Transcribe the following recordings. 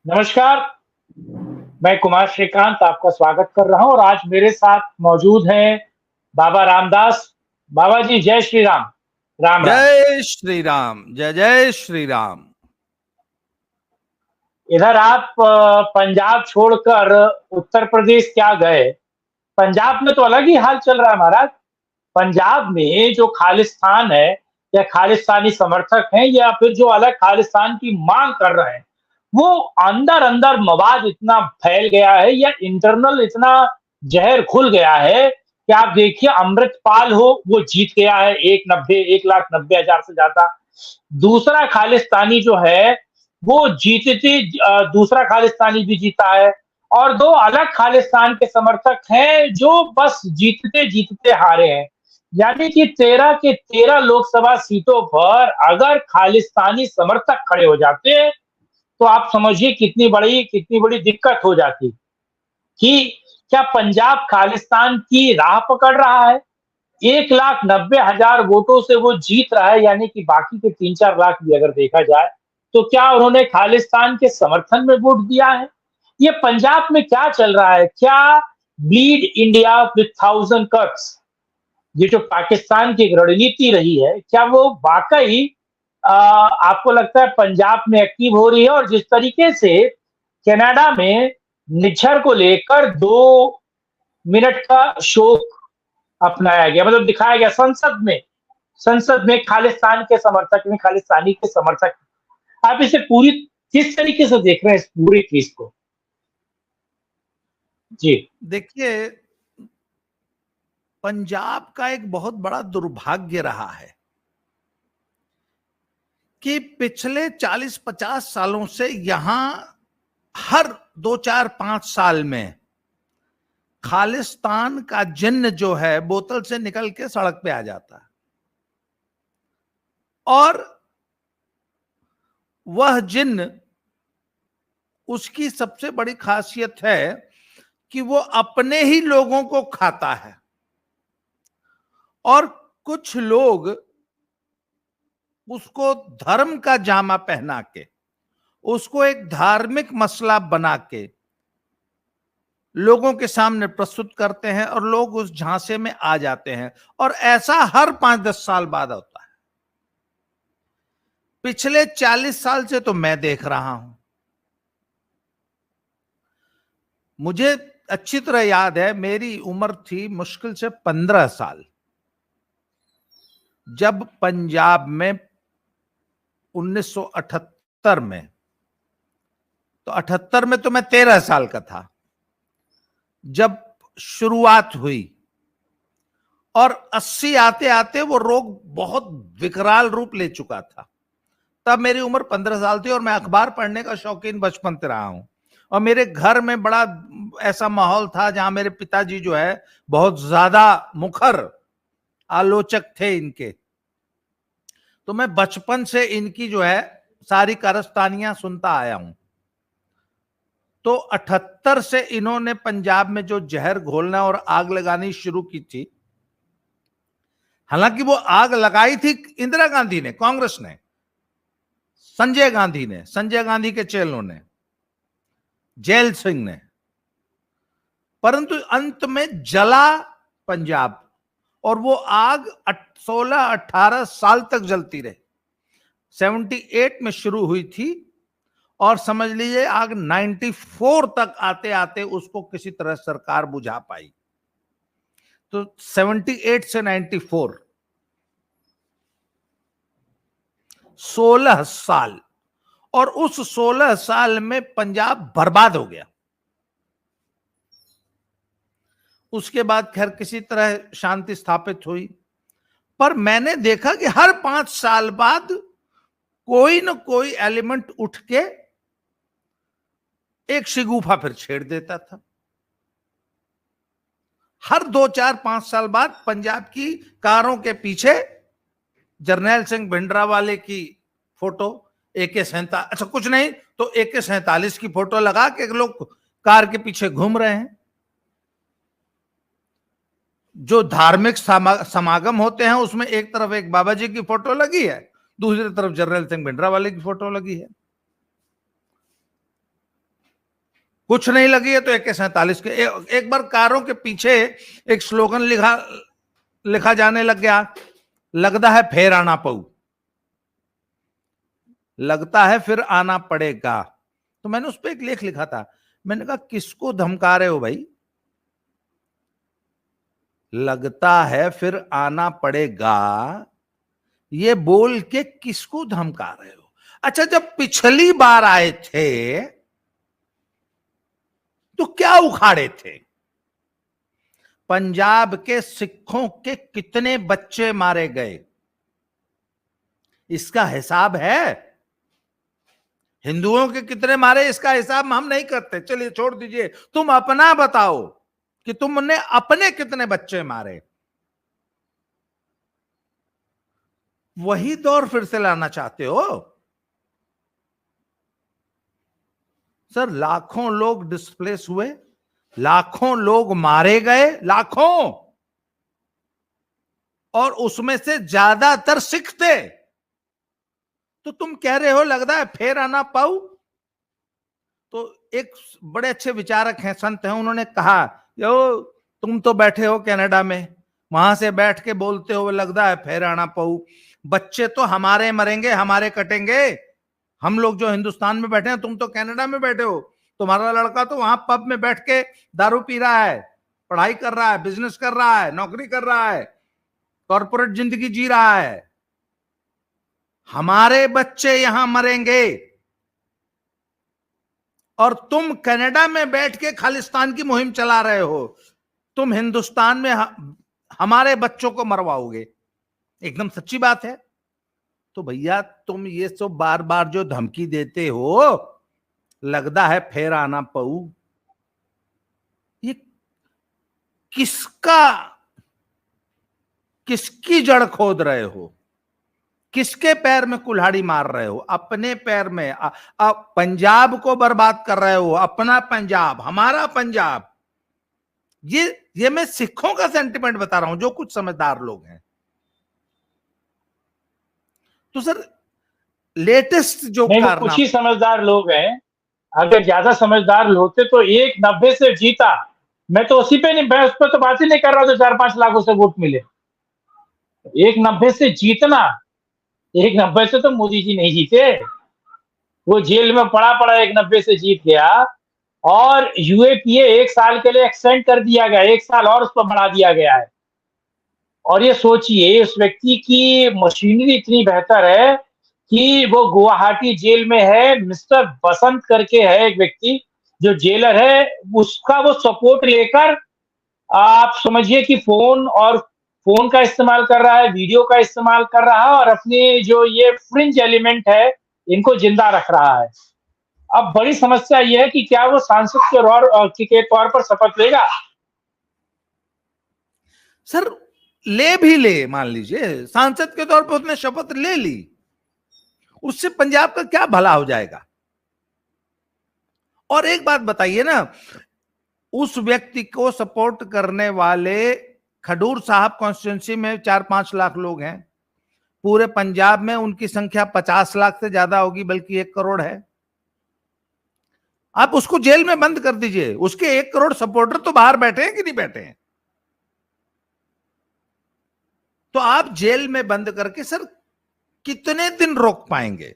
नमस्कार, मैं कुमार श्रीकांत आपका स्वागत कर रहा हूँ और आज मेरे साथ मौजूद हैं बाबा रामदास। बाबा जी जय श्री राम। राम राम। जय श्री राम। जय जय श्री राम। इधर आप पंजाब छोड़कर उत्तर प्रदेश क्या गए? पंजाब में तो अलग ही हाल चल रहा है महाराज। पंजाब में जो खालिस्तान है या खालिस्तानी समर्थक हैं या फिर जो अलग खालिस्तान की मांग कर रहे हैं, वो अंदर-अंदर मवाद इतना फैल गया है या इंटरनल इतना ज़हर घुल गया है कि आप देखिए अमृतपाल हो, वो जीत गया है 1,90,000 से ज़्यादा। दूसरा खालिस्तानी जो है, वो जीतते दूसरा खालिस्तानी भी जीता है और 2 अलग खालिस्तान के समर्थक हैं जो बस जीतते-जीतते हारे हैं। यानी कि 13 के 13 लोकसभा सीटों पर अगर खालिस्तानी समर्थक खड़े हो जाते हैं, तो आप समझिए कितनी बड़ी दिक्कत हो जाती कि क्या पंजाब खालिस्तान की राह पकड़ रहा है? 1,90,000 वोटों से वो जीत रहा है, यानी कि बाकी के 3-4 लाख भी अगर देखा जाए, तो क्या उन्होंने खालिस्तान के समर्थन में वोट दिया है? ये पंजाब में क्या चल रहा है? क्या bleed India with thousand cuts, ये जो पाकिस्तान की एक रणनीति रही है, क्या वो वाक़ई आपको लगता है पंजाब में एक्टिव हो रही है? और जिस तरीके से कनाडा में निज्जर को लेकर 2 मिनट का शोक अपनाया गया, मतलब दिखाया गया संसद में खालिस्तान के समर्थक में खालिस्तानी के समर्थक। आप इसे पूरी किस तरीके से देख रहे हैं इस पूरी चीज को? जी। देखिए, पंजाब का एक बहुत बड़ा दुर्भाग्य रहा है कि पिछले 40-50 सालों से यहां हर 2-4-5 साल में खालिस्तान का जिन्न जो है बोतल से निकल के सड़क पे आ जाता है और वह जिन्न, उसकी सबसे बड़ी खासियत है कि वो अपने ही लोगों को खाता है और कुछ लोग उसको धर्म का जामा पहना के, उसको एक धार्मिक मसला बना के लोगों के सामने प्रस्तुत करते हैं और लोग उस झांसे में आ जाते हैं और ऐसा हर 5-10 साल बाद होता है। पिछले 40 साल से तो मैं देख रहा हूं। मुझे अच्छी तरह याद है, मेरी उम्र थी मुश्किल से 15 साल, जब पंजाब में 1978 में, तो 78 में तो मैं 13 साल का था जब शुरुआत हुई और 80 आते आते वो रोग बहुत विकराल रूप ले चुका था। तब मेरी उम्र 15 साल थी और मैं अखबार पढ़ने का शौकीन बचपन से रहा हूं और मेरे घर में बड़ा ऐसा माहौल था जहां मेरे पिताजी जो है बहुत ज्यादा मुखर आलोचक थे इनके, तो मैं बचपन से इनकी जो है सारी कारस्तानियां सुनता आया हूं। तो 78 से इन्होंने पंजाब में जो जहर घोलना और आग लगानी शुरू की थी, हालांकि वो आग लगाई थी इंदिरा गांधी ने, कांग्रेस ने, संजय गांधी ने, संजय गांधी के चेलों ने, जैल सिंह ने, परंतु अंत में जला पंजाब और वो आग 16-18 साल तक जलती रही। 78 में शुरू हुई थी और समझ लीजिए आग 94 तक आते आते उसको किसी तरह सरकार बुझा पाई। तो 78 से 94, 16 साल, और उस 16 साल में पंजाब बर्बाद हो गया। उसके बाद खैर किसी तरह शांति स्थापित हुई, पर मैंने देखा कि हर 5 साल बाद कोई न कोई एलिमेंट उठ के एक शिगुफा फिर छेड़ देता था। हर 2-4-5 साल बाद पंजाब की कारों के पीछे जरनैल सिंह भिंडरावाले की फोटो, AK-47, अच्छा कुछ नहीं तो AK-47 की फोटो लगा के लोग कार के पीछे घूम रहे हैं। जो धार्मिक समागम होते हैं उसमें एक तरफ एक बाबा जी की फोटो लगी है, दूसरी तरफ जरनैल सिंह भिंडरावाले की फोटो लगी है। कुछ नहीं लगी है तो AK-47 के एक बार कारों के पीछे एक स्लोगन लिखा जाने लग गया, लगता है फिर आना पऊ, लगता है फिर आना पड़ेगा। तो मैंने उस पर एक लेख लिखा था, मैंने कहा किसको धमका रहे हो भाई, लगता है फिर आना पड़ेगा, ये बोल के किसको धमका रहे हो? अच्छा, जब पिछली बार आए थे तो क्या उखाड़े थे? पंजाब के सिखों के कितने बच्चे मारे गए, इसका हिसाब है? हिंदुओं के कितने मारे, इसका हिसाब हम नहीं करते, चलिए छोड़ दीजिए, तुम अपना बताओ कि तुमने अपने कितने बच्चे मारे। वही दौर फिर से लाना चाहते हो? सर, लाखों लोग डिस्प्लेस हुए, लाखों लोग मारे गए, लाखों, और उसमें से ज्यादातर सिख थे। तो तुम कह रहे हो लगता है फिर आना पाऊ? तो एक बड़े अच्छे विचारक हैं, संत हैं, उन्होंने कहा, यो तुम तो बैठे हो कनाडा में, वहां से बैठ के बोलते हो लगता है फिर आना पाऊ, बच्चे तो हमारे मरेंगे, हमारे कटेंगे, हम लोग जो हिंदुस्तान में बैठे हैं, तुम तो कनाडा में बैठे हो, तुम्हारा लड़का तो वहां पब में बैठ के दारू पी रहा है, पढ़ाई कर रहा है, बिजनेस कर रहा है, नौकरी कर रहा है, कॉर्पोरेट जिंदगी जी रहा है, हमारे बच्चे यहां मरेंगे, और तुम कनाडा में बैठ के खालिस्तान की मुहिम चला रहे हो, तुम हिंदुस्तान में हमारे बच्चों को मरवाओगे। एकदम सच्ची बात है। तो भैया तुम ये सब बार बार जो धमकी देते हो, लगता है फिर आना पऊ, ये किसकी जड़ खोद रहे हो? किसके पैर में कुल्हाड़ी मार रहे हो? अपने पैर में। पंजाब को बर्बाद कर रहे हो, अपना पंजाब, हमारा पंजाब। ये मैं सिखों का सेंटिमेंट बता रहा हूं, जो कुछ समझदार लोग हैं। तो सर, लेटेस्ट जो नहीं, वो कारनामा, कुछ ही समझदार लोग हैं, अगर ज्यादा समझदार होते तो 190 से जीता। मैं तो उसी पे नहीं, मैं उस पर तो बात ही नहीं कर रहा, तो 4-5 लाखों से वोट मिले। 190 से जीतना, 190 से तो मोदी जी नहीं जीते, वो जेल में पड़ा पड़ा 190 से जीत गया, और यूएपीए 1 साल के लिए एक्सटेंड कर दिया गया, 1 साल और उस पर बढ़ा दिया गया है। और ये सोचिए, उस व्यक्ति की मशीनरी इतनी बेहतर है कि वो गुवाहाटी जेल में है, मिस्टर बसंत करके है एक व्यक्ति जो जेलर है, उसका वो सपोर्ट लेकर आप समझिए कि फोन का इस्तेमाल कर रहा है, वीडियो का इस्तेमाल कर रहा है, और अपने जो ये फ्रिंज एलिमेंट है इनको जिंदा रख रहा है। अब बड़ी समस्या ये है कि क्या वो सांसद के तौर पर शपथ लेगा? सर ले भी ले, मान लीजिए सांसद के तौर पर उसने शपथ ले ली, उससे पंजाब का क्या भला हो जाएगा? और एक बात बताइए ना, उस व्यक्ति को सपोर्ट करने वाले खडूर साहब कॉन्स्टिट्यूंसी में 4-5 लाख लोग हैं, पूरे पंजाब में उनकी संख्या 50 लाख से ज्यादा होगी, बल्कि 1 करोड़ है। आप उसको जेल में बंद कर दीजिए, उसके 1 करोड़ सपोर्टर तो बाहर बैठे हैं कि नहीं बैठे हैं? तो आप जेल में बंद करके सर कितने दिन रोक पाएंगे?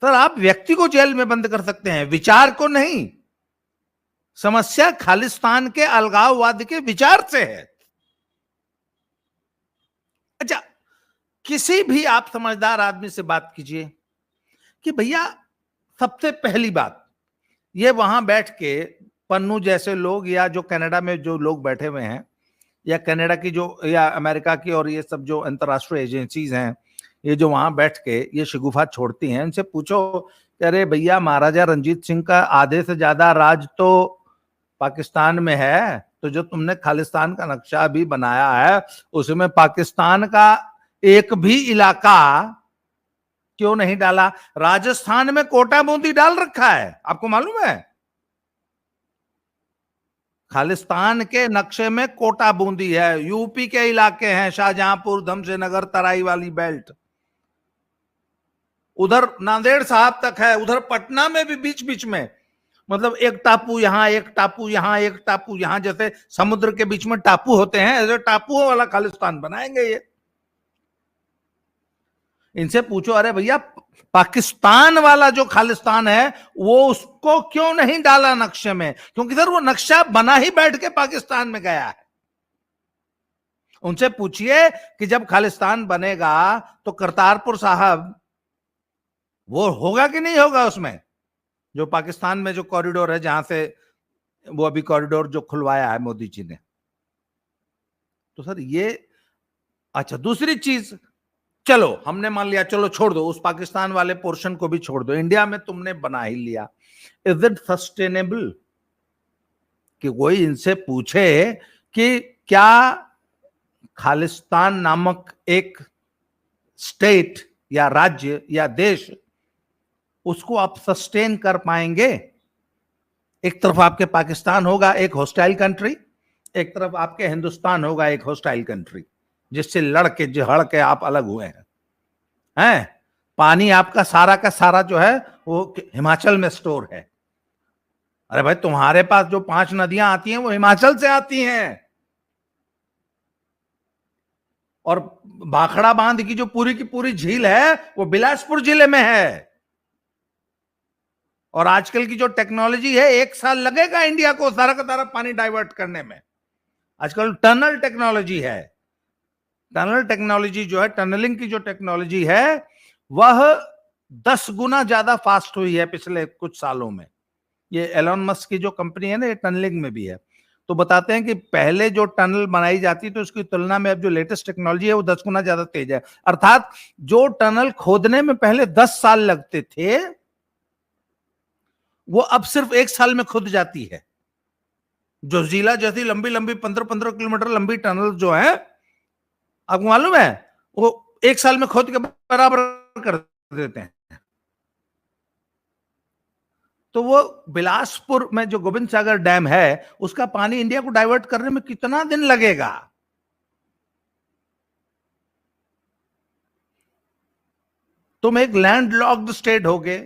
सर, आप व्यक्ति को जेल में बंद कर सकते हैं, विचार को नहीं। समस्या खालिस्तान के अलगाववाद के विचार से है। अच्छा, किसी भी आप समझदार आदमी से बात कीजिए कि भैया सबसे पहली बात, ये वहां बैठ के पन्नू जैसे लोग, या जो कनाडा में जो लोग बैठे हुए हैं, या कनाडा की जो, या अमेरिका की, और ये सब जो अंतर्राष्ट्रीय एजेंसीज हैं, ये जो वहां बैठ के ये शगुफा छोड़ती हैं, इनसे पूछो, अरे भैया महाराजा रंजीत सिंह का आधे से ज्यादा राज तो पाकिस्तान में है, तो जो तुमने खालिस्तान का नक्शा भी बनाया है, उसमें पाकिस्तान का एक भी इलाका क्यों नहीं डाला? राजस्थान में कोटा बूंदी डाल रखा है, आपको मालूम है? खालिस्तान के नक्शे में कोटा बूंदी है, यूपी के इलाके हैं, शाहजहांपुर, धमशेनगर, तराई वाली बेल्ट, उधर नांदेड़ साहब तक है, उधर पटना में भी बीच बीच में, मतलब एक टापू यहां, एक टापू यहां, एक टापू यहां, जैसे समुद्र के बीच में टापू होते हैं, ऐसे टापुओं वाला खालिस्तान बनाएंगे ये। इनसे पूछो, अरे भैया पाकिस्तान वाला जो खालिस्तान है वो उसको क्यों नहीं डाला नक्शे में? क्योंकि सर वो नक्शा बना ही बैठ के पाकिस्तान में गया है। उनसे पूछिए कि जब खालिस्तान बनेगा तो करतारपुर साहब वो होगा कि नहीं होगा उसमें, जो पाकिस्तान में जो कॉरिडोर है, जहां से वो अभी कॉरिडोर जो खुलवाया है मोदी जी ने। तो सर ये, अच्छा दूसरी चीज, चलो हमने मान लिया, चलो छोड़ दो उस पाकिस्तान वाले पोर्शन को भी छोड़ दो, इंडिया में तुमने बना ही लिया, इज इट सस्टेनेबल? कि कोई इनसे पूछे कि क्या खालिस्तान नामक एक स्टेट या राज्य या देश, उसको आप सस्टेन कर पाएंगे? एक तरफ आपके पाकिस्तान होगा एक हॉस्टाइल कंट्री, एक तरफ आपके हिंदुस्तान होगा एक हॉस्टाइल कंट्री, जिससे लड़के झड़ के आप अलग हुए हैं। पानी आपका सारा का सारा जो है वो हिमाचल में स्टोर है। अरे भाई तुम्हारे पास जो 5 नदियां आती हैं वो हिमाचल से आती हैं, और भाखड़ा बांध की जो पूरी की पूरी झील है वो बिलासपुर जिले में है। और आजकल की जो टेक्नोलॉजी है, 1 साल लगेगा इंडिया को सारा का सारा पानी डाइवर्ट करने में। आजकल टनल टेक्नोलॉजी है, टनल टेक्नोलॉजी जो है, टनलिंग की जो टेक्नोलॉजी है वह 10 गुना ज्यादा फास्ट हुई है पिछले कुछ सालों में। ये एलोन मस्क की जो कंपनी है ना, ये टनलिंग में भी है। तो बताते हैं कि पहले जो टनल बनाई जाती तो उसकी तुलना में अब जो लेटेस्ट टेक्नोलॉजी है वो 10 गुना ज्यादा तेज है। अर्थात जो टनल खोदने में पहले 10 साल लगते थे वो अब सिर्फ 1 साल में खुद जाती है। जो जिला जैसी लंबी लंबी 15-15 किलोमीटर लंबी टनल जो है, आपको मालूम है, वो 1 साल में खोद के बराबर कर देते हैं। तो वो बिलासपुर में जो गोविंद सागर डैम है उसका पानी इंडिया को डाइवर्ट करने में कितना दिन लगेगा? तुम एक लैंडलॉक्ड स्टेट हो गए,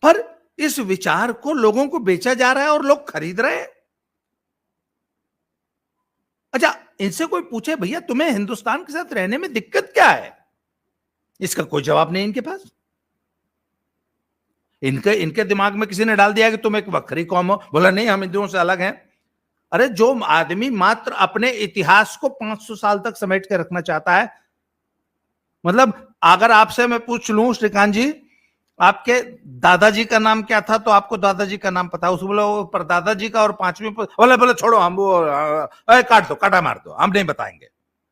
पर इस विचार को लोगों को बेचा जा रहा है और लोग खरीद रहे हैं। अच्छा, इनसे कोई पूछे भैया तुम्हें हिंदुस्तान के साथ रहने में दिक्कत क्या है? इसका कोई जवाब नहीं इनके पास। इनके दिमाग में किसी ने डाल दिया कि तुम एक बकरी कौम हो, बोला नहीं हम हिंदुओं से अलग हैं। अरे जो आदमी मात्र अपने इतिहास को 500 साल तक समेट के रखना चाहता है, मतलब अगर आपसे मैं पूछ लूं श्रीकांत जी आपके दादाजी का नाम क्या था, तो आपको दादाजी का नाम पता, उसको बोलो पर दादाजी का और 5वीं बोले बोले छोड़ो हम वो काट दो, काटा मार दो, हम नहीं बताएंगे,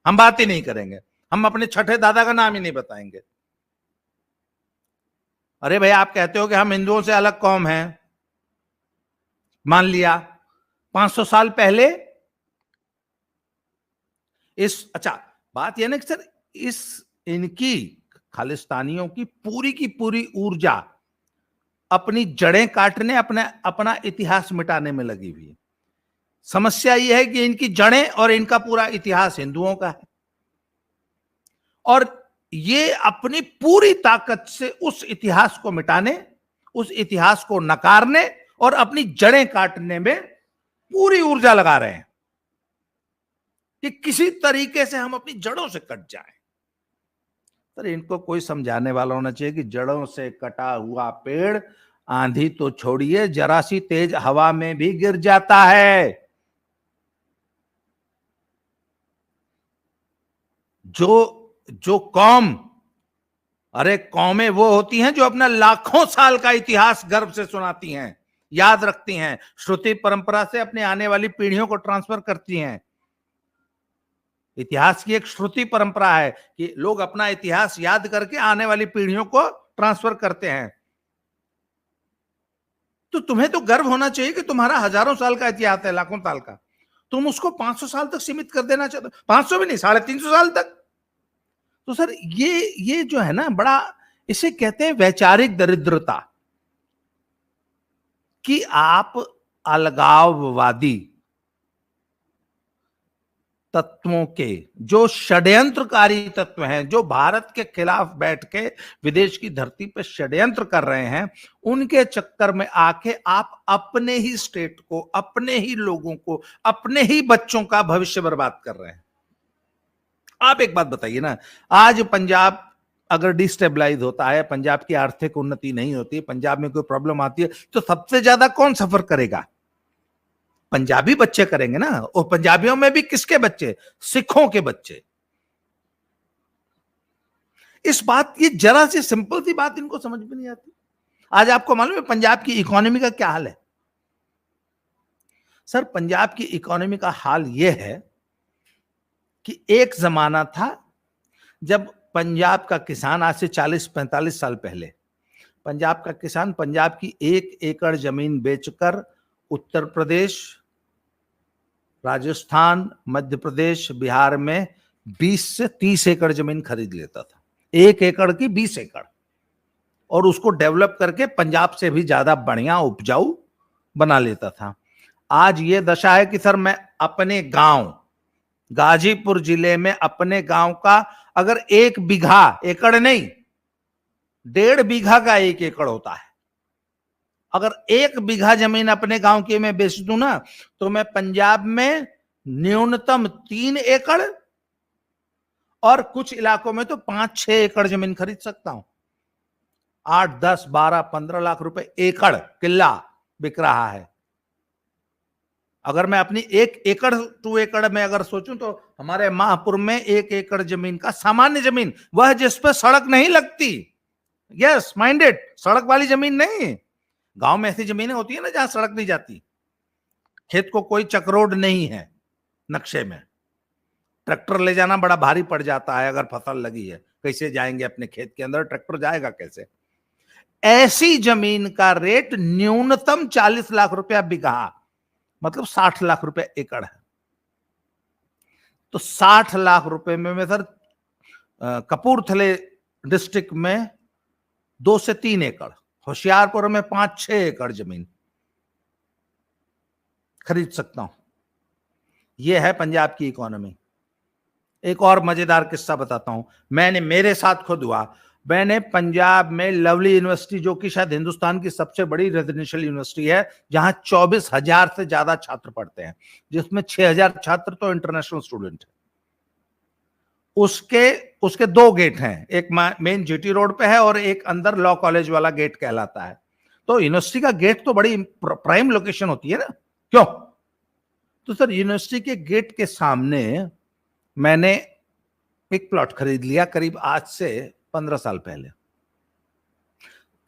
हम बात ही नहीं करेंगे, हम अपने छठे दादा का नाम ही नहीं बताएंगे। अरे भाई आप कहते हो कि हम हिंदुओं से अलग कौम हैं, मान लिया 500 साल पहले अच्छा बात यह ना कि सर इस इनकी खालिस्तानियों की पूरी ऊर्जा अपनी जड़ें काटने, अपना इतिहास मिटाने में लगी हुई है। समस्या यह है कि इनकी जड़ें और इनका पूरा इतिहास हिंदुओं का है, और ये अपनी पूरी ताकत से उस इतिहास को मिटाने, उस इतिहास को नकारने और अपनी जड़ें काटने में पूरी ऊर्जा लगा रहे हैं कि किसी तरीके से हम अपनी जड़ों से कट जाएं। पर इनको कोई समझाने वाला होना चाहिए कि जड़ों से कटा हुआ पेड़ आंधी तो छोड़िए जरा सी तेज हवा में भी गिर जाता है। जो कौम, अरे कौमें वो होती हैं जो अपना लाखों साल का इतिहास गर्व से सुनाती हैं, याद रखती हैं, श्रुति परंपरा से अपने आने वाली पीढ़ियों को ट्रांसफर करती हैं। इतिहास की एक श्रुति परंपरा है कि लोग अपना इतिहास याद करके आने वाली पीढ़ियों को ट्रांसफर करते हैं। तो तुम्हें तो गर्व होना चाहिए कि तुम्हारा हजारों साल का इतिहास है, लाखों साल का, तुम उसको 500 साल तक सीमित कर देना चाहते हो, 500 भी नहीं 350 साल तक। तो सर ये जो है ना, बड़ा इसे कहते हैं वैचारिक दरिद्रता, कि आप अलगाववादी, तत्वों के, जो षड्यंत्रकारी तत्व हैं, जो भारत के खिलाफ बैठ के विदेश की धरती पर षड्यंत्र कर रहे हैं, उनके चक्कर में आके आप अपने ही स्टेट को, अपने ही लोगों को, अपने ही बच्चों का भविष्य बर्बाद कर रहे हैं। आप एक बात बताइए ना, आज पंजाब अगर डिस्टेबलाइज होता है, पंजाब की आर्थिक उन्नति नहीं होती, पंजाब में कोई प्रॉब्लम आती है, तो सबसे ज्यादा कौन सफर करेगा? पंजाबी बच्चे करेंगे ना। और पंजाबियों में भी किसके बच्चे? सिखों के बच्चे। इस बात, ये जरा सी सिंपल सी बात इनको समझ में नहीं आती। आज आपको मालूम है पंजाब की इकोनॉमी का क्या हाल है? सर, पंजाब की इकोनॉमी का हाल यह है कि एक जमाना था जब पंजाब का किसान, आज से 40-45 साल पहले, पंजाब का किसान पंजाब की 1 एकड़ जमीन बेचकर उत्तर प्रदेश, राजस्थान, मध्य प्रदेश, बिहार में 20 से 30 एकड़ जमीन खरीद लेता था। 1 एकड़ की 20 एकड़, और उसको डेवलप करके पंजाब से भी ज्यादा बढ़िया उपजाऊ बना लेता था। आज ये दशा है कि सर, मैं अपने गांव गाजीपुर जिले में अपने गांव का अगर 1 बीघा, एकड़ नहीं 1.5 बीघा का 1 एकड़ होता है, अगर 1 बीघा जमीन अपने गांव की मैं बेच दूं ना, तो मैं पंजाब में न्यूनतम 3 एकड़ और कुछ इलाकों में तो 5-6 एकड़ जमीन खरीद सकता हूं। 8, 10, 12, 15 लाख रुपए एकड़ किल्ला बिक रहा है। अगर मैं अपनी 1 एकड़ 2 एकड़ में अगर सोचूं, तो हमारे महापुर में 1 एकड़ जमीन का, सामान्य जमीन, वह जिस पे सड़क नहीं लगती, यस माइंडेड, सड़क वाली जमीन नहीं। गांव में ऐसी जमीनें होती है ना जहां सड़क नहीं जाती, खेत को कोई चक्रोड नहीं है नक्शे में, ट्रैक्टर ले जाना बड़ा भारी पड़ जाता है, अगर फसल लगी है कैसे जाएंगे अपने खेत के अंदर, ट्रैक्टर जाएगा कैसे? ऐसी जमीन का रेट न्यूनतम 40 लाख रुपया बीघा, मतलब 60 लाख रुपए एकड़ है। तो 60 लाख रुपए में मैं सर कपूरथले डिस्ट्रिक्ट में 2 से 3 एकड़, होशियारपुर में 5-6 एकड़ जमीन खरीद सकता हूं। यह है पंजाब की इकोनॉमी। एक और मजेदार किस्सा बताता हूं, मैंने, मेरे साथ खुद हुआ। मैंने पंजाब में लवली यूनिवर्सिटी, जो कि शायद हिंदुस्तान की सबसे बड़ी रेजिडेंशियल यूनिवर्सिटी है, जहां 24,000 से ज्यादा छात्र पढ़ते हैं, जिसमें 6,000 छात्र तो इंटरनेशनल स्टूडेंट है। उसके 2 गेट हैं, एक मेन जीटी रोड पे है और एक अंदर लॉ कॉलेज वाला गेट कहलाता है। तो यूनिवर्सिटी का गेट तो बड़ी प्राइम लोकेशन होती है ना, क्यों? तो सर, यूनिवर्सिटी के गेट के सामने मैंने एक प्लॉट खरीद लिया, करीब आज से 15 साल पहले।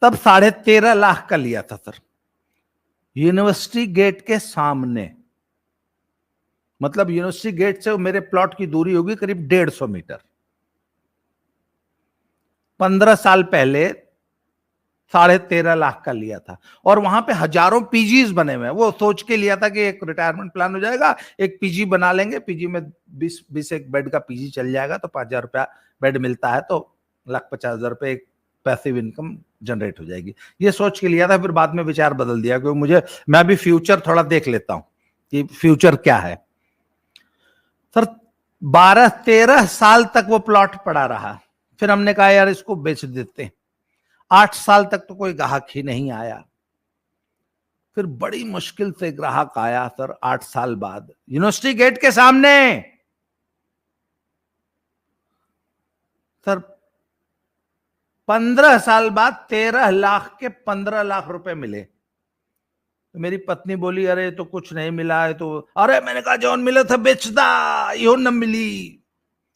तब 13.5 लाख का लिया था सर, यूनिवर्सिटी गेट के सामने। मतलब यूनिवर्सिटी गेट से मेरे प्लॉट की दूरी होगी करीब 150 मीटर। 15 साल पहले 13.5 लाख का लिया था, और वहां पे हजारों पीजीज बने हुए हैं। वो सोच के लिया था कि एक रिटायरमेंट प्लान हो जाएगा, एक पीजी बना लेंगे, पीजी में 20 एक बेड का पीजी चल जाएगा, तो 5,000 रुपया बेड मिलता है, तो 1,50,000 रुपए एक पैसिव इनकम जनरेट हो जाएगी। ये सोच के लिया था। फिर बाद में विचार बदल दिया, क्योंकि मैं भी फ्यूचर थोड़ा देख लेता हूं कि फ्यूचर क्या है। सर, 12-13 साल तक वो प्लॉट पड़ा रहा। फिर हमने कहा यार इसको बेच देते हैं। 8 साल तक तो कोई ग्राहक ही नहीं आया। फिर बड़ी मुश्किल से ग्राहक आया सर 8 साल बाद, यूनिवर्सिटी गेट के सामने। सर, 15 साल बाद 13 लाख के 15 लाख रुपए मिले। तो मेरी पत्नी बोली, अरे तो कुछ नहीं मिला है। तो अरे मैंने कहा, जौन मिला था बेचदा, यो न मिली,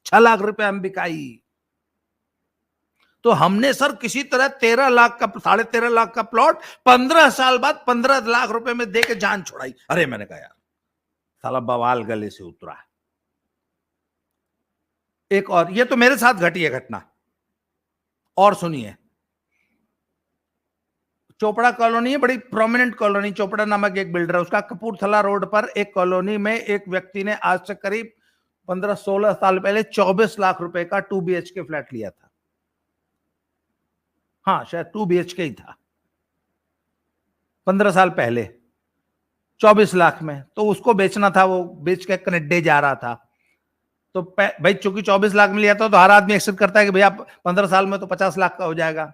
6 लाख रुपए हम बिकाई। तो हमने सर किसी तरह 13 लाख का, 13.5 लाख का प्लॉट 15 साल बाद 15 लाख रुपए में देके जान छोड़ाई। अरे मैंने कहा यार साला बवाल गले से उतरा। एक और, ये तो मेरे साथ घटी है घटना, और सुनिए। चोपड़ा कॉलोनी है, बड़ी प्रोमिनेंट कॉलोनी, चोपड़ा नामक एक बिल्डर है, उसका कपूरथला रोड पर एक कॉलोनी में एक व्यक्ति ने आज से करीब 15-16 साल पहले 24 लाख रुपए का 2 BHK फ्लैट लिया था। हाँ, शायद 2 BHK ही था, 15 साल पहले 24 लाख में। तो उसको बेचना था, वो बेच के कनेडे जा रहा था। तो भाई चूंकि 24 लाख मिल जाता तो हर आदमी एक्सेप्ट करता है कि भैया 15 साल में तो 50 लाख का हो जाएगा,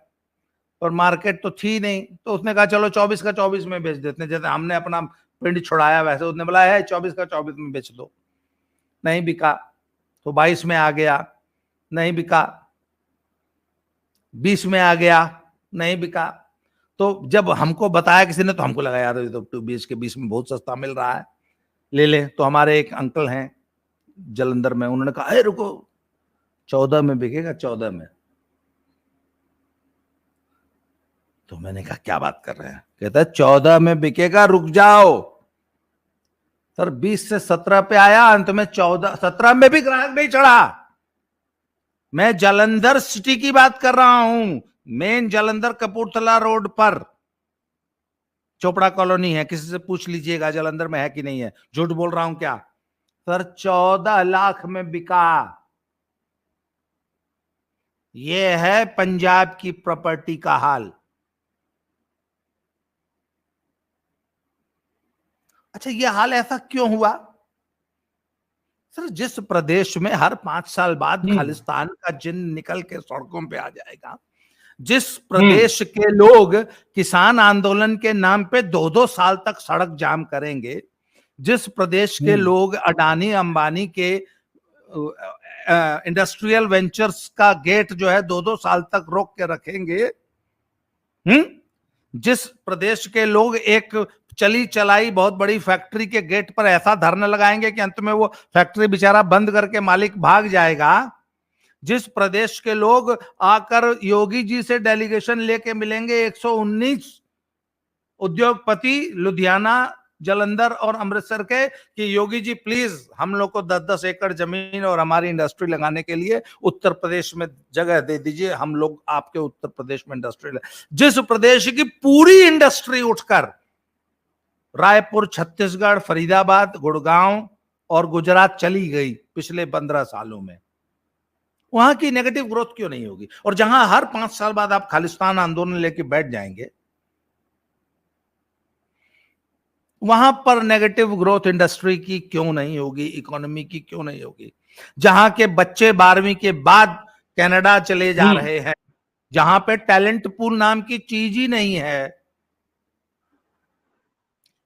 और मार्केट तो थी नहीं, तो उसने कहा चलो 24 का 24 में बेच देते हैं, जैसे हमने अपना पिंड छुड़ाया वैसे उसने बोला है 24 का 24 में बेच दो। नहीं बिका तो 22 में आ गया, नहीं बिका 20 में आ गया, नहीं बिका। तो जब हमको बताया किसी ने तो हमको लगा यार ये तो 20 के 20 में बहुत सस्ता मिल रहा है, ले ले। तो हमारे एक अंकल हैं जलंधर में, उन्होंने कहा अरे रुको 14 में बिकेगा, 14 में। तो मैंने कहा क्या बात कर रहे हैं, कहता है 14 में बिकेगा, रुक जाओ। सर 20 से 17 पे आया, अंत में 14 17 में भी ग्राहक नहीं चढ़ा। मैं जालंधर सिटी की बात कर रहा हूं, मेन जालंधर कपूरथला रोड पर चोपड़ा कॉलोनी है, किसी से पूछ लीजिएगा जालंधर में है कि नहीं है, झूठ बोल रहा हूं क्या सर? 14 लाख में बिका। यह है पंजाब की प्रॉपर्टी का हाल। अच्छा ये हाल ऐसा क्यों हुआ सर? जिस प्रदेश में हर 5 साल बाद खालिस्तान का जिन्न निकल के सड़कों पे आ जाएगा, जिस प्रदेश के लोग किसान आंदोलन के नाम पे 2-2 साल तक सड़क जाम करेंगे, जिस प्रदेश के लोग अडानी अंबानी के इंडस्ट्रियल वेंचर्स का गेट जो है 2-2 साल तक रोक के रखेंगे, जिस प्रदेश के लोग एक चली चलाई बहुत बड़ी फैक्ट्री के गेट पर ऐसा धरना लगाएंगे कि अंत में वो फैक्ट्री बेचारा बंद करके मालिक भाग जाएगा, जिस प्रदेश के लोग आकर योगी जी से डेलीगेशन लेके मिलेंगे 119 उद्योगपति लुधियाना, जलंधर और अमृतसर के, कि योगी जी प्लीज हम लोग को 10-10 एकड़ जमीन और हमारी इंडस्ट्री लगाने के लिए उत्तर प्रदेश में जगह दे दीजिए, हम लोग आपके उत्तर प्रदेश में इंडस्ट्री जिस प्रदेश की पूरी इंडस्ट्री उठकर रायपुर, छत्तीसगढ़, फरीदाबाद, गुड़गांव और गुजरात चली गई पिछले 15 सालों में, वहां की नेगेटिव ग्रोथ क्यों नहीं होगी? और जहां हर 5 साल बाद आप खालिस्तान आंदोलन लेके बैठ जाएंगे, वहां पर नेगेटिव ग्रोथ इंडस्ट्री की क्यों नहीं होगी, इकोनॉमी की क्यों नहीं होगी? जहां के बच्चे 12वीं के बाद कनाडा चले जा रहे हैं, जहां पे टैलेंट पूल नाम की चीज ही नहीं है।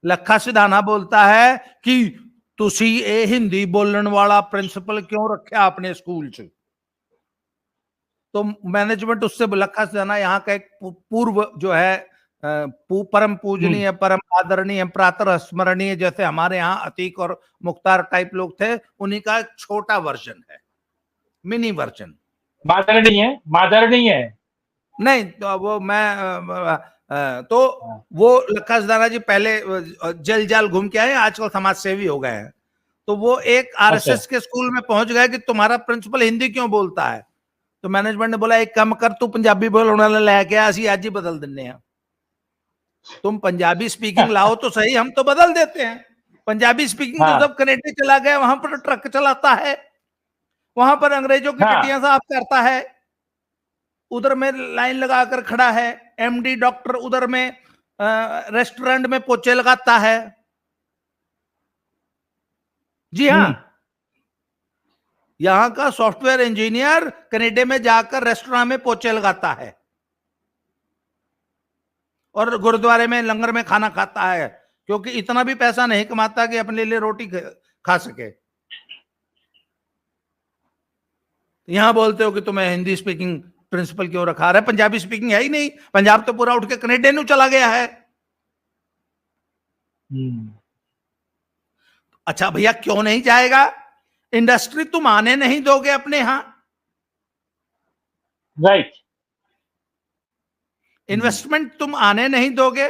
लखा सिधाना बोलता है कि तुसी ए हिंदी बोलने वाला प्रिंसिपल क्यों रखा अपने स्कूल च? तो मैनेजमेंट उससे, लखा सिधाना यहाँ का एक पूर्व जो है परम पूजनीय, परम आदरणीय, प्रातः स्मरणीय, जैसे हमारे यहाँ अतीक और मुख्तार टाइप लोग थे, उन्हीं का एक छोटा वर्जन है, मिनी वर्जन। मादरणीय है नहीं तो वो मैं तो वो लखा सिधाना जी पहले जल जाल घूम के आए, आजकल समाज सेवी हो गए हैं। तो वो एक आरएसएस के स्कूल में पहुंच गए कि तुम्हारा प्रिंसिपल हिंदी क्यों बोलता है? तो मैनेजमेंट ने बोला एक काम कर, तू पंजाबी बोलने लेके असि आज ही बदल देने हैं। तुम पंजाबी स्पीकिंग लाओ तो सही, हम तो बदल देते हैं। पंजाबी स्पीकिंग तो जब कनेडा चला गया, वहां पर ट्रक चलाता है, वहां पर अंग्रेजों की टिटियां साफ करता है, उधर में लाइन लगाकर खड़ा है, एमडी डॉक्टर उधर में रेस्टोरेंट में पोछे लगाता है। जी हाँ, यहां का सॉफ्टवेयर इंजीनियर कनाडा में जाकर रेस्टोरेंट में पोछे लगाता है और गुरुद्वारे में लंगर में खाना खाता है, क्योंकि इतना भी पैसा नहीं कमाता कि अपने लिए रोटी खा सके। यहां बोलते हो कि तुम्हें हिंदी स्पीकिंग प्रिंसिपल क्यों रखा रहा है? पंजाबी स्पीकिंग है ही नहीं, पंजाब तो पूरा उठ के कनाडा में चला गया है। अच्छा भैया क्यों नहीं जाएगा? इंडस्ट्री तुम आने नहीं दोगे अपने यहां, राइट? इन्वेस्टमेंट तुम आने नहीं दोगे।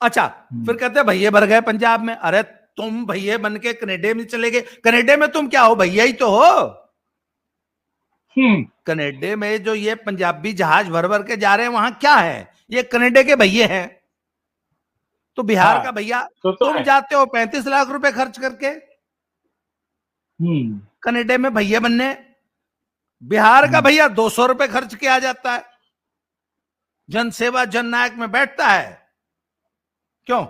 अच्छा फिर कहते हैं भैया भर गए पंजाब में। अरे तुम भैया बन के कनाडा में चले गए, कनाडा में तुम क्या हो? भैया ही तो हो। कनाडा में जो ये पंजाबी जहाज भर भर के जा रहे हैं, वहां क्या है? ये कनाडा के भैया हैं। तो बिहार का भैया तो तुम जाते हो 35 लाख रुपए खर्च करके कनाडा में भैया बनने, बिहार का भैया 200 रुपए खर्च किया जाता है, जनसेवा जननायक में बैठता है। क्यों?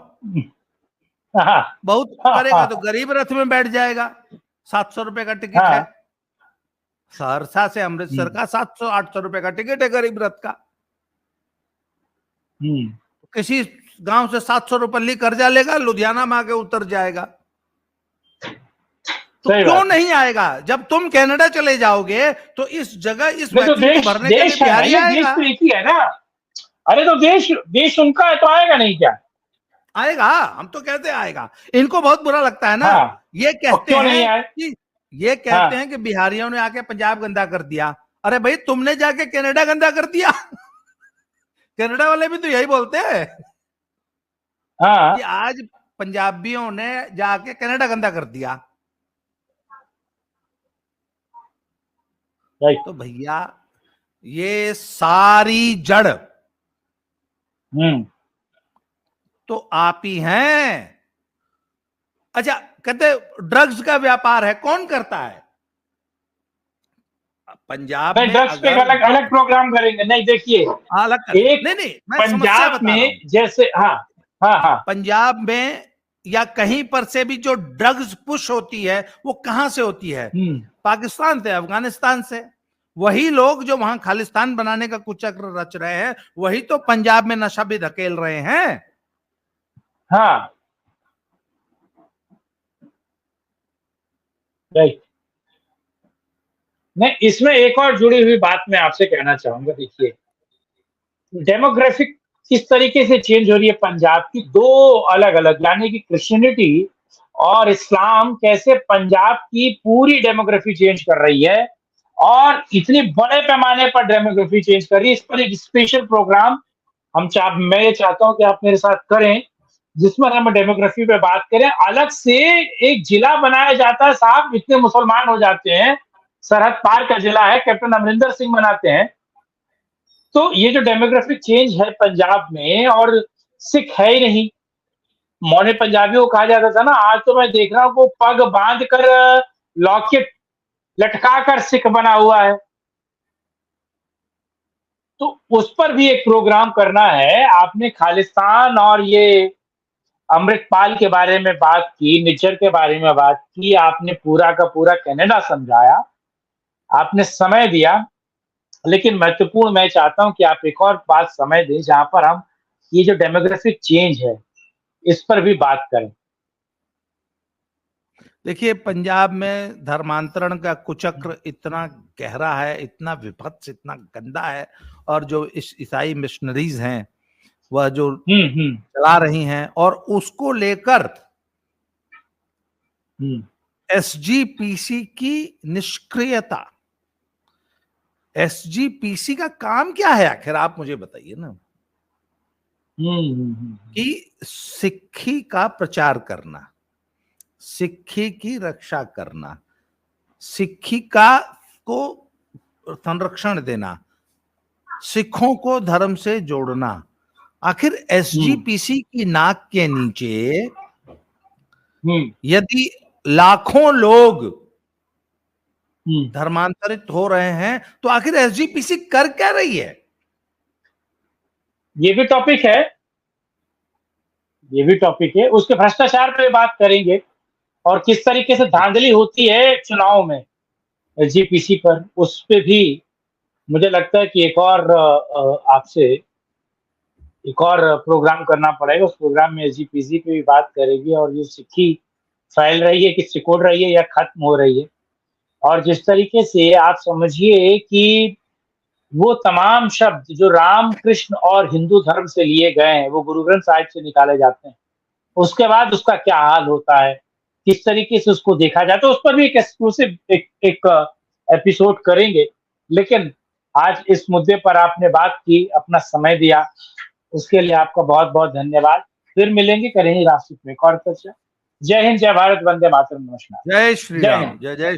बहुत करेगा तो गरीब रथ में बैठ जाएगा। 700 रुपए का टिकट हाँ। है। सहरसा से अमृतसर का 700-800 रुपए का टिकट है गरीब रथ का। किसी गांव से 700 रुपए ली कर्जा लेगा, लुधियाना में आके उतर जाएगा। तो क्यों नहीं आएगा? जब तुम कनाडा चले जाओगे तो इस जगह इस वैक्यूम को भरने के लिए बिहारी आएगा। देश तो एक ही है ना। अरे तो देश उनका है तो आएगा नहीं क्या? आएगा, हम तो कहते हैं आएगा। इनको बहुत बुरा लगता है ना। हाँ। ये कहते हाँ। हैं कि बिहारियों ने आके पंजाब गंदा कर दिया। अरे भाई, तुमने जाके कनाडा गंदा कर दिया। कनाडा वाले भी तो यही बोलते हैं हाँ। कि आज पंजाबियों ने जाके कनाडा गंदा कर दिया। तो भैया, ये सारी जड़ तो आप ही हैं। अच्छा, कहते ड्रग्स का व्यापार है, कौन करता है? पंजाब में ड्रग्स पे अलग अलग प्रोग्राम करेंगे। नहीं, देखिए, अलग एक नहीं, मैं पंजाब में जैसे, हाँ हाँ हाँ, पंजाब में या कहीं पर से भी जो ड्रग्स पुश होती है वो कहां से होती है? पाकिस्तान से, अफगानिस्तान से। वही लोग जो वहां खालिस्तान बनाने का कुचक्र रच रहे हैं, वही तो पंजाब में नशा भी धकेल रहे हैं। हाँ, राइट। मैं इसमें एक और जुड़ी हुई बात मैं आपसे कहना चाहूंगा। देखिए, डेमोग्राफिक किस तरीके से चेंज हो रही है पंजाब की, दो अलग अलग, यानी कि क्रिश्चियनिटी और इस्लाम कैसे पंजाब की पूरी डेमोग्राफी चेंज कर रही है, और इतनी बड़े पैमाने पर डेमोग्राफी चेंज कर रही है। इस पर एक स्पेशल प्रोग्राम मैं ये चाहता हूं कि आप मेरे साथ करें, जिसमें हम डेमोग्राफी पे बात करें। अलग से एक जिला बनाया जाता है साहब, इतने मुसलमान हो जाते हैं, सरहद पार का जिला है, कैप्टन अमरिंदर सिंह बनाते हैं। तो ये जो डेमोग्राफिक चेंज है पंजाब में, और सिख है ही नहीं। मौने पंजाबियों को कहा जाता था ना, आज तो मैं देख रहा हूं वो पग बांध कर, लॉकेट लटका कर सिख बना हुआ है। तो उस पर भी एक प्रोग्राम करना है। आपने खालिस्तान और ये अमृतपाल के बारे में बात की, निज्जर के बारे में बात की, आपने पूरा का पूरा कनाडा समझाया, आपने समय दिया। लेकिन महत्वपूर्ण मैं चाहता हूं कि आप एक और बात समय दें, जहां पर हम ये जो डेमोग्राफिक चेंज है इस पर भी बात करें। देखिए, पंजाब में धर्मांतरण का कुचक्र इतना गहरा है, इतना विभत्स, इतना गंदा है। और जो इस ईसाई मिशनरीज हैं वह जो चला रही हैं, और उसको लेकर एसजीपीसी की निष्क्रियता। एसजीपीसी का काम क्या है आखिर, आप मुझे बताइए ना। कि सिक्खी का प्रचार करना, सिक्खी की रक्षा करना, सिक्खी का को संरक्षण देना, सिखों को धर्म से जोड़ना। आखिर एसजीपीसी की नाक के नीचे यदि लाखों लोग धर्मांतरित हो रहे हैं, तो आखिर एसजीपीसी कर क्या रही है? ये भी टॉपिक है, ये भी टॉपिक है। उसके भ्रष्टाचार पे बात करेंगे, और किस तरीके से धांधली होती है चुनाव में एसजीपीसी पर, उस पे भी मुझे लगता है कि एक और आपसे एक और प्रोग्राम करना पड़ेगा। उस प्रोग्राम में एसजीपीसी पे भी बात करेगी, और ये सिक्खी फैल रही है कि सिकुड़ रही है या खत्म हो रही है। और जिस तरीके से आप समझिए कि वो तमाम शब्द जो राम, कृष्ण और हिंदू धर्म से लिए गए हैं, वो गुरु ग्रंथ साहिब से निकाले जाते हैं, उसके बाद उसका क्या हाल होता है, किस तरीके से उसको देखा जाता है, उस पर भी एक एक्सक्लूसिव एक एपिसोड करेंगे। लेकिन आज इस मुद्दे पर आपने बात की, अपना समय दिया, उसके लिए आपका बहुत बहुत धन्यवाद। फिर मिलेंगे, करेंगे राष्ट्र में एक और चर्चा। जय हिंद, जय भारत, वंदे मातरम, नमस्कार। जय श्री राम, जय जय।